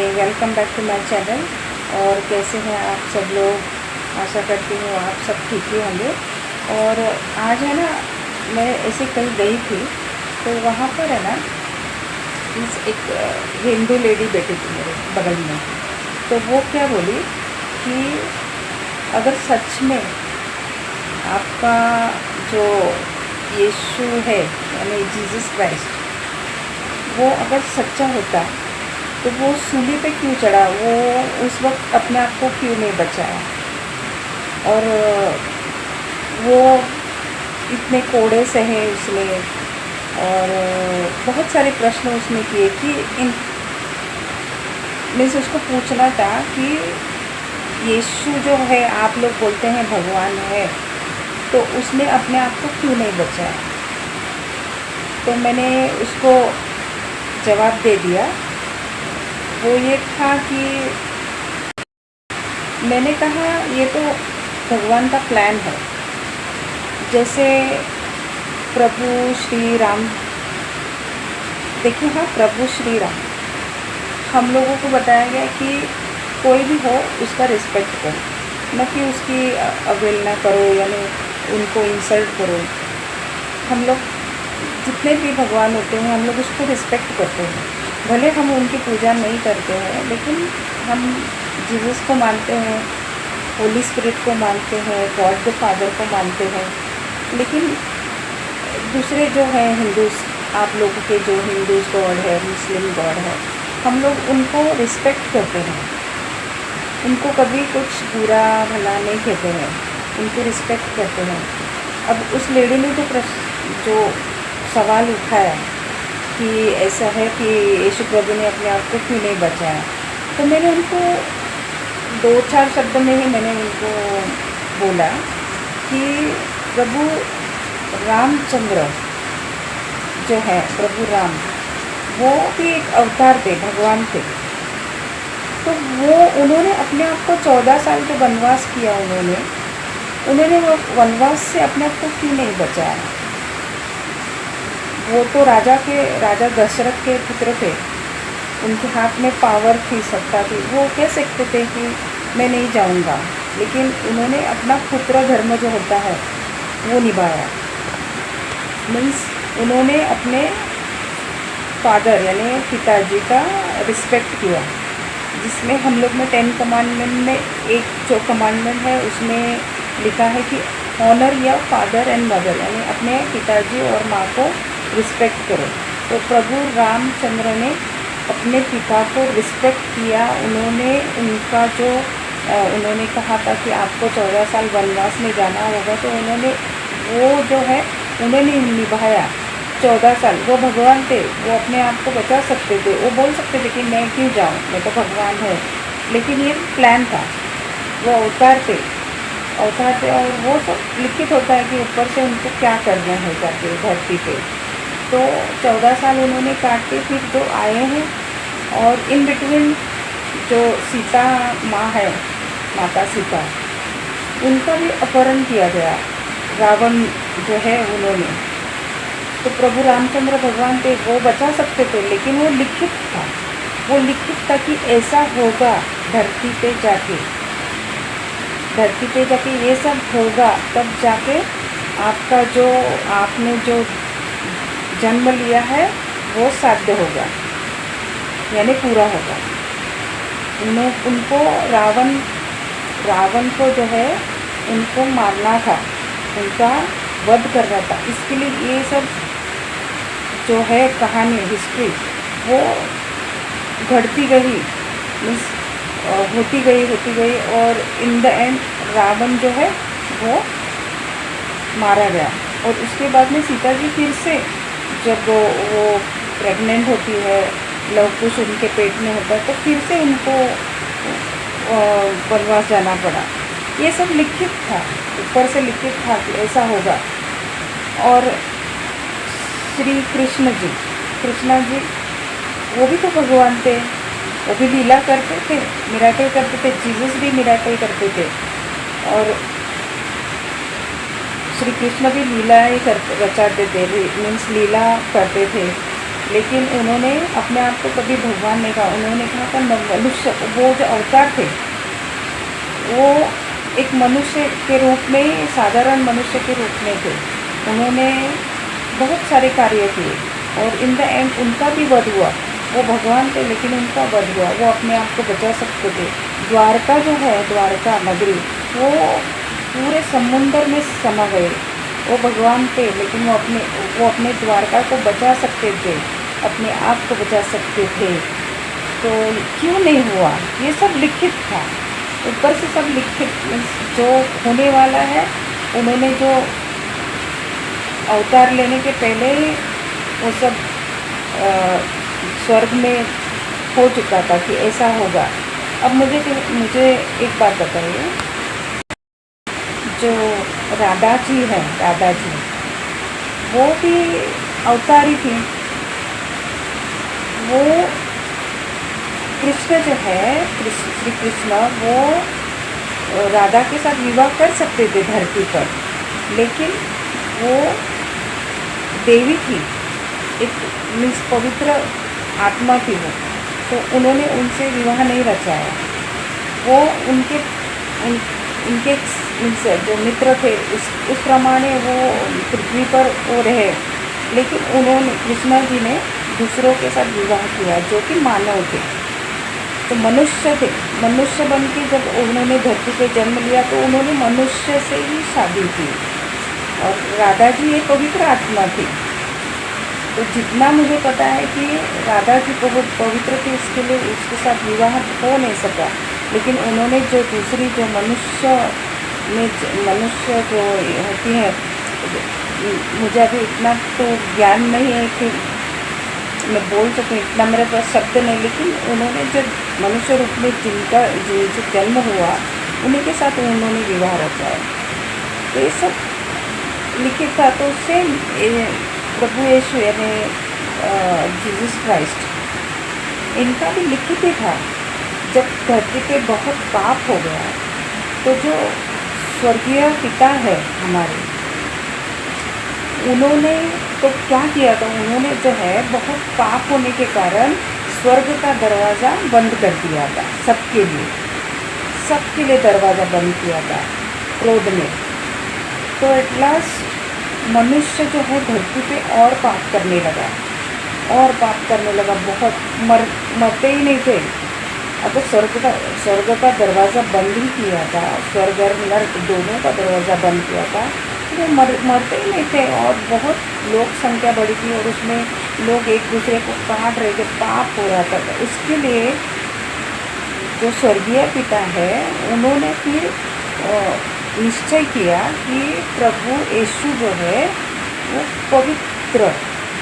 Hi, welcome back to my channel. और कैसे हैं आप सब लोग? आशा करती हूँ आप सब ठीक ही होंगे। और आज है ना, मैं ऐसे कहीं गई थी तो वहाँ पर है ना, इस एक हिंदू लेडी बैठी थी मेरे बगल में। तो वो क्या बोली कि अगर सच में आपका जो यीशु है यानी जीसस क्राइस्ट, वो अगर सच्चा होता तो वो सूली पे क्यों चढ़ा? वो उस वक्त अपने आप को क्यों नहीं बचाया? और वो इतने कोड़े सहे उसने, और बहुत सारे प्रश्न उसने किए कि इन मीन्स उसको पूछना था कि यीशु जो है, आप लोग बोलते हैं भगवान है, तो उसने अपने आप को क्यों नहीं बचाया? तो मैंने उसको जवाब दे दिया। वो ये था कि मैंने कहा ये तो भगवान का प्लान है। जैसे प्रभु श्री राम, देखिए हाँ, प्रभु श्री राम हम लोगों को बताया गया कि कोई भी हो उसका रिस्पेक्ट करो, न कि उसकी अवहेलना करो यानी उनको इंसल्ट करो। हम लोग जितने भी भगवान होते हैं हम लोग उसको रिस्पेक्ट करते हैं। भले हम उनकी पूजा नहीं करते हैं, लेकिन हम जीसस को मानते हैं, होली स्पिरिट को मानते हैं, गॉड द फादर को मानते हैं। लेकिन दूसरे जो हैं हिंदूज, आप लोगों के जो हिंदूज गॉड है, मुस्लिम गॉड है, हम लोग उनको रिस्पेक्ट करते हैं। उनको कभी कुछ बुरा भला नहीं कहते हैं, उनको रिस्पेक्ट करते हैं। अब उस लेडी ने जो सवाल उठाया कि ऐसा है कि यीशु प्रभु ने अपने आप को क्यों नहीं बचाया, तो मैंने उनको 2-4 शब्द में ही मैंने उनको बोला कि प्रभु रामचंद्र जो है, प्रभु राम, वो भी एक अवतार थे, भगवान थे। तो उन्होंने अपने आप को 14 साल के वनवास किया। उन्होंने वो वनवास से अपने आप को क्यों नहीं बचाया? वो तो राजा दशरथ के पुत्र थे, उनके हाथ में पावर थी, सत्ता थी। वो कह सकते थे कि मैं नहीं जाऊंगा, लेकिन उन्होंने अपना पुत्र धर्म जो होता है वो निभाया। मीन्स उन्होंने अपने फादर यानी पिताजी का रिस्पेक्ट किया, जिसमें हम लोग में 10 कमांडमेंट में एक जो कमांडमेंट है उसमें लिखा है कि ऑनर या फादर एंड मदर, यानी अपने पिताजी और माँ को रिस्पेक्ट करो। तो प्रभु रामचंद्र ने अपने पिता को रिस्पेक्ट किया। उन्होंने कहा था कि आपको 14 साल वनवास में जाना होगा, तो उन्होंने निभाया 14 साल। वो भगवान थे, वो अपने आप को बचा सकते थे, वो बोल सकते थे कि मैं क्यों जाऊँ, मैं तो भगवान है। लेकिन ये प्लान था, वो अवतार थे। और वो सब लिखित होता है कि ऊपर से उनको क्या करना है जाके धरती पे। तो 14 साल उन्होंने काटे, फिर जो आए हैं। और इन बिटवीन जो सीता माँ है, माता सीता, उनका भी अपहरण किया गया, रावण जो है उन्होंने। तो प्रभु रामचंद्र भगवान थे, वो बचा सकते थे, लेकिन वो लिखित था कि ऐसा होगा। धरती पे जाके ये सब होगा, तब जाके आपका जो आपने जो जन्म लिया है वो साध्य होगा, यानी पूरा होगा। उनको रावण को जो है उनको मारना था, उनका वध करना था। इसके लिए ये सब जो है कहानी, हिस्ट्री, वो घटती गई, मीन्स होती गई। और इन द एंड रावण जो है वो मारा गया। और उसके बाद में सीता जी फिर से, जब वो प्रेग्नेंट होती है, लव कुश उनके पेट में होता है, तो फिर से उनको वनवास जाना पड़ा। ये सब लिखित था, ऊपर से लिखित था कि ऐसा होगा। और श्री कृष्णा जी वो भी तो भगवान थे, वो भी लीला करते थे, मिराकल करते थे। जीसस भी मिराकल करते थे, और श्री कृष्ण भी लीला ही रचाते थे, मीन्स लीला करते थे। लेकिन उन्होंने अपने आप को कभी भगवान नहीं कहा। उन्होंने कहा था मनुष्य, वो जो अवतार थे वो एक मनुष्य के रूप में, साधारण मनुष्य के रूप में थे। उन्होंने बहुत सारे कार्य किए और इन द एंड उनका भी वध हुआ। वो भगवान थे लेकिन उनका वध हुआ। वो अपने आप को बचा सकते थे। द्वारका जो है, द्वारका नगरी, वो पूरे समुंदर में समा गए। वो भगवान थे लेकिन वो अपने द्वारका को बचा सकते थे, अपने आप को बचा सकते थे। तो क्यों नहीं हुआ? ये सब लिखित था, ऊपर से सब लिखित। जो होने वाला है, उन्होंने जो अवतार लेने के पहले वो सब स्वर्ग में हो चुका था कि ऐसा होगा। अब मुझे एक बात बताइए, जो राधा जी है, राधा जी वो भी अवतारी थी। वो कृष्ण जो है, श्री कृष्ण, वो राधा के साथ विवाह कर सकते थे धरती पर, लेकिन वो देवी थी, एक मीन्स पवित्र आत्मा थी वो, तो उन्होंने उनसे विवाह नहीं रचाया। वो उनके मीन्स जो मित्र थे उस प्रमाणे वो पृथ्वी पर वो रहे, लेकिन उन्होंने, कृष्ण जी ने दूसरों के साथ विवाह किया जो कि मानव थे। तो मनुष्य थे, मनुष्य बन के जब उन्होंने धरती पे जन्म लिया तो उन्होंने मनुष्य से ही शादी की। और राधा जी एक पवित्र आत्मा थी। तो जितना मुझे पता है कि राधा जी बहुत पवित्र थी, इसके लिए उसके साथ विवाह हो नहीं सका। लेकिन उन्होंने जो दूसरी जो मनुष्य जो होती है, मुझे अभी इतना तो ज्ञान नहीं है कि मैं बोल सकूँ, इतना मेरे पास शब्द नहीं, लेकिन उन्होंने जब मनुष्य रूप में जिनका जो जन्म हुआ, उन्हीं के साथ उन्होंने विवाह रचाया। तो ये सब लिखित था। तो उससे प्रभु यीशु यानी जीसस क्राइस्ट, इनका भी लिखित ही था। जब धरती पे बहुत पाप हो गया तो जो स्वर्गीय पिता है हमारे, उन्होंने तो क्या किया था, उन्होंने जो है बहुत पाप होने के कारण स्वर्ग का दरवाज़ा बंद कर दिया था सबके लिए दरवाज़ा बंद किया था क्रोध में। तो एट लास्ट मनुष्य जो है धरती पे और पाप करने लगा, बहुत मरते ही नहीं थे। अगर स्वर्ग का दरवाज़ा बंद ही किया था, स्वर्ग और नर्क दोनों का दरवाज़ा बंद किया था, तो मरते ही नहीं थे। और बहुत लोग संख्या बढ़ी थी और उसमें लोग एक दूसरे को काट रहे थे, पाप हो रहा था। उसके लिए जो स्वर्गीय पिता है, उन्होंने फिर निश्चय किया कि प्रभु यीशु जो है वो पवित्र,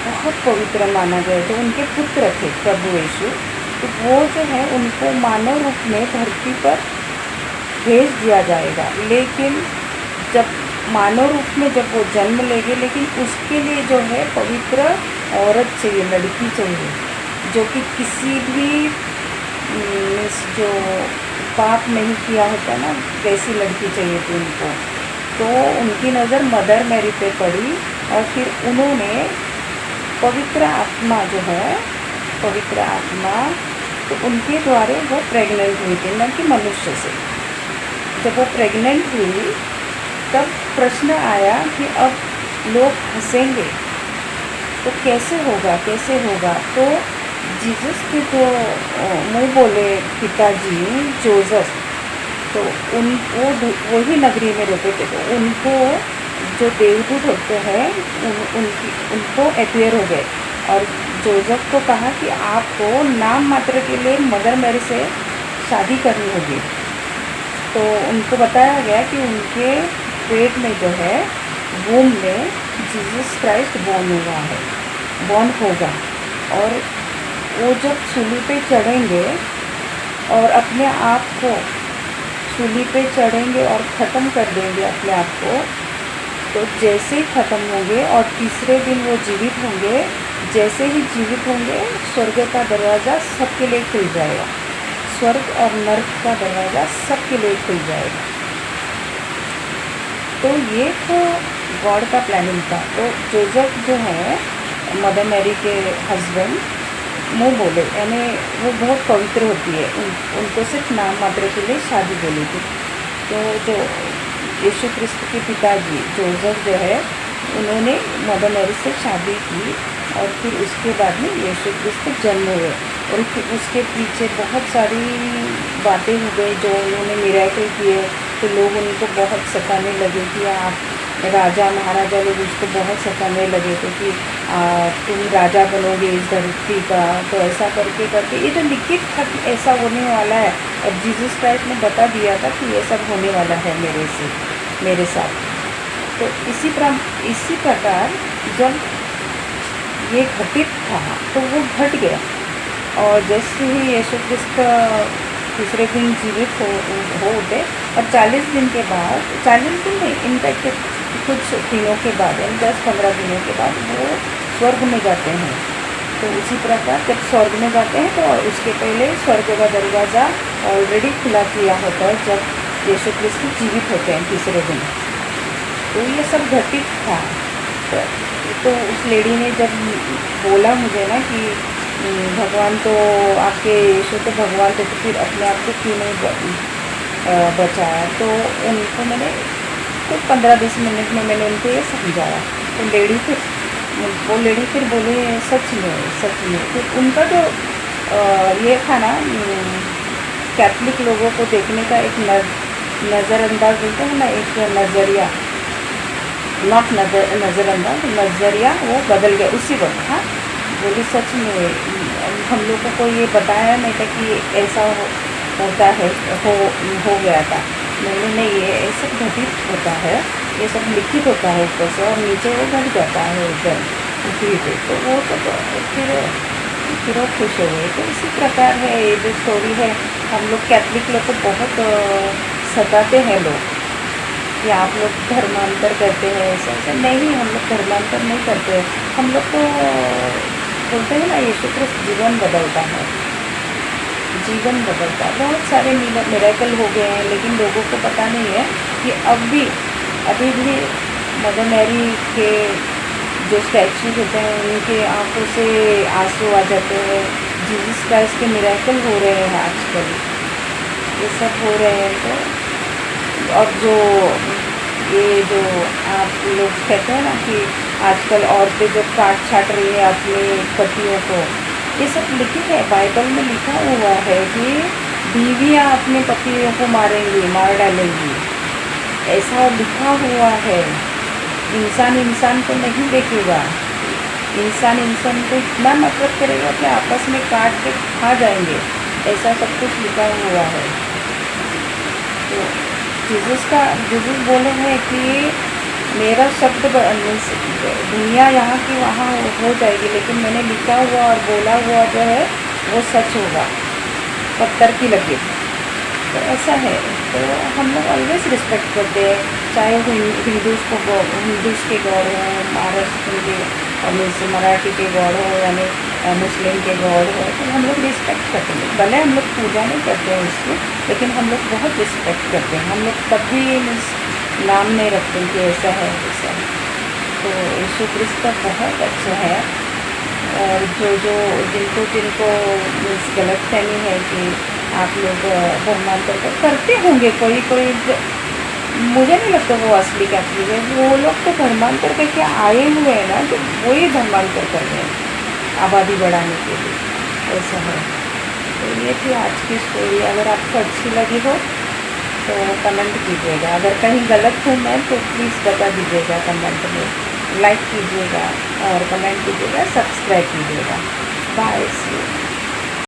बहुत पवित्र माना गया। तो उनके पुत्र थे प्रभु यीशु, तो वो जो है उनको मानव रूप में धरती पर भेज दिया जाएगा। लेकिन जब मानव रूप में जब वो जन्म लेंगे, लेकिन उसके लिए जो है पवित्र औरत चाहिए, लड़की चाहिए, जो कि किसी भी जो पाप नहीं किया होता ना, वैसी लड़की चाहिए थी उनको। तो उनकी नज़र मदर मैरी पे पड़ी और फिर उन्होंने पवित्र आत्मा जो है, पवित्र आत्मा, तो उनके द्वारा वो प्रेग्नेंट हुई थी, न कि मनुष्य से। जब वो प्रेग्नेंट हुई तब प्रश्न आया कि अब लोग हंसेंगे तो कैसे होगा। तो जीसस के जो मुँह बोले पिताजी जोसेफ, तो वही नगरी में रहते थे, तो उनको जो देवदूत होते हैं उनको अपीयर हो गए और जोसेफ को कहा कि आपको नाम मात्र के लिए मदर मैरी से शादी करनी होगी। तो उनको बताया गया कि उनके पेट में जो है, वूम में जीसस क्राइस्ट बॉर्न होगा। और वो जब सूली पे चढ़ेंगे और अपने आप को सूली पे चढ़ेंगे और ख़त्म कर देंगे अपने आप को, तो जैसे ही ख़त्म होंगे और तीसरे दिन वो जीवित होंगे, जैसे ही जीवित होंगे स्वर्ग का दरवाज़ा सबके लिए खुल जाएगा, स्वर्ग और नर्क का दरवाज़ा सबके लिए खुल जाएगा। तो ये तो गॉड का प्लानिंग था। तो जोसेफ जो है मदर मैरी के हस्बैंड मुँह बोले, यानी वो बहुत पवित्र होती है, उनको सिर्फ नाम मात्र के लिए शादी बोली थी। तो जो यीशु क्रिस्त के पिताजी जोसेफ जो है, उन्होंने मदर मैरी से शादी की और फिर उसके बाद में यीशु क्रिस्त जन्म हुए। और फिर उसके पीछे बहुत सारी बातें हो गई जो उन्होंने मिरेकल किए, तो लोग उनको बहुत सताने लगे कि आप राजा महाराजा लोग उसको बहुत सताने लगे थे कि तुम राजा बनोगे इस धरती का। तो ऐसा करके करके ये जो लिखित था कि ऐसा होने वाला है, और जीसस क्राइस्ट ने बता दिया था कि ये सब होने वाला है मेरे साथ। तो इसी प्रकार जब ये घटित था तो वो घट गया। और जैसे ही यीशु क्रिस्त तीसरे दिन जीवित हो उठे, और 40 दिन के बाद, 40 दिन नहीं, इनफैक्ट कुछ दिनों के बाद, यानी 10-15 दिनों के बाद वो स्वर्ग में जाते हैं। तो उसी प्रकार जब स्वर्ग में जाते हैं तो उसके पहले स्वर्ग का दरवाज़ा ऑलरेडी खुला किया होता है जब यीशु क्रिस्त जीवित होते हैं तीसरे दिन। तो ये सब घटित था। तो उस लेडी ने जब बोला मुझे ना कि भगवान तो आपके यीशु तो भगवान थे, तो फिर अपने आप को क्यों नहीं बचाया, तो उनको मैंने तो 15-20 मिनट में मैंने उनको ये समझाया। तो वो लेडी फिर बोले सच में। फिर उनका जो ये था ना, कैथलिक लोगों को देखने का एक नज़रअंदाज बोलते हैं ना, एक नज़रिया, नॉट नज़रअंदाज, नज़रिया वो बदल गया उसी वक्त। हाँ, बोली सच में हम लोगों को ये बताया नहीं था कि ऐसा होता है, हो गया था। मैंने नहीं, ये ऐसा घटित होता है, ये सब लिखित होता है ऊपर से, और नीचे वो घट जाता है उधर पृथ्वी पे। तो वो तो फिर वो खुश हो गए। तो इसी प्रकार है ये जो स्टोरी है। हम लोग कैथलिक लोग को बहुत सताते हैं लोग कि आप लोग धर्मांतर करते हैं, ऐसा नहीं, हम लोग धर्मांतर नहीं करते। हम लोग तो बोलते हैं ना, यीशु क्रिस्त जीवन बदलता है, जीवन बदलता है। बहुत सारे मिरेकल हो गए हैं, लेकिन लोगों को पता नहीं है कि अभी भी मदर मैरी के जो स्टैचूज होते हैं उनके आंखों से आंसू आ जाते हैं। जीसस क्राइस्ट के मिरेकल हो रहे हैं आजकल, ये सब हो रहे हैं। तो और जो आप लोग कहते हैं ना कि आजकल औरतें जो काट छाट रही है अपने पतियों को, ये सब लिखित है, बाइबल में लिखा हुआ है कि बीवियाँ अपने पतियों को मार डालेंगी, ऐसा लिखा हुआ है। इंसान को नहीं देखेगा, इंसान को इतना नफरत करेगा कि आपस में काट के खा जाएंगे, ऐसा सब कुछ लिखा हुआ है। तो जीसस बोले हैं कि मेरा शब्द दुनिया यहाँ की वहाँ हो जाएगी, लेकिन मैंने लिखा हुआ और बोला हुआ जो है वो सच होगा, पत्थर की लकीर। तो ऐसा है। तो हम लोग ऑलवेज रिस्पेक्ट करते हैं, चाहे वो हिंदूज़ के गॉड हो, महाराष्ट्र के और मराठी के गॉड हो, यानी मुस्लिम के गॉड हो, तो हम लोग रिस्पेक्ट करते हैं। भले हम लोग पूजा नहीं करते हैं उसकी, लेकिन हम लोग बहुत रिस्पेक्ट करते हैं। हम लोग कभी नाम नहीं रखते कि ऐसा है वैसा है। तो यीशु क्रिस्त बहुत अच्छा है। और जिनको गलतफहमी है कि आप लोग धर्मांतर करते होंगे, कोई मुझे नहीं लगता वो असली कैथलिक है। वो लोग तो धर्मांतर करके आए हुए हैं ना, तो वही धर्मांतर कर रहे हैं आबादी बढ़ाने के लिए, ऐसा है। तो ये थी आज की स्टोरी। अगर आपको अच्छी लगी हो तो कमेंट कीजिएगा, अगर कहीं गलत हूँ मैं तो प्लीज़ बता दीजिएगा कमेंट में। लाइक कीजिएगा और कमेंट कीजिएगा, सब्सक्राइब कीजिएगा। बाय।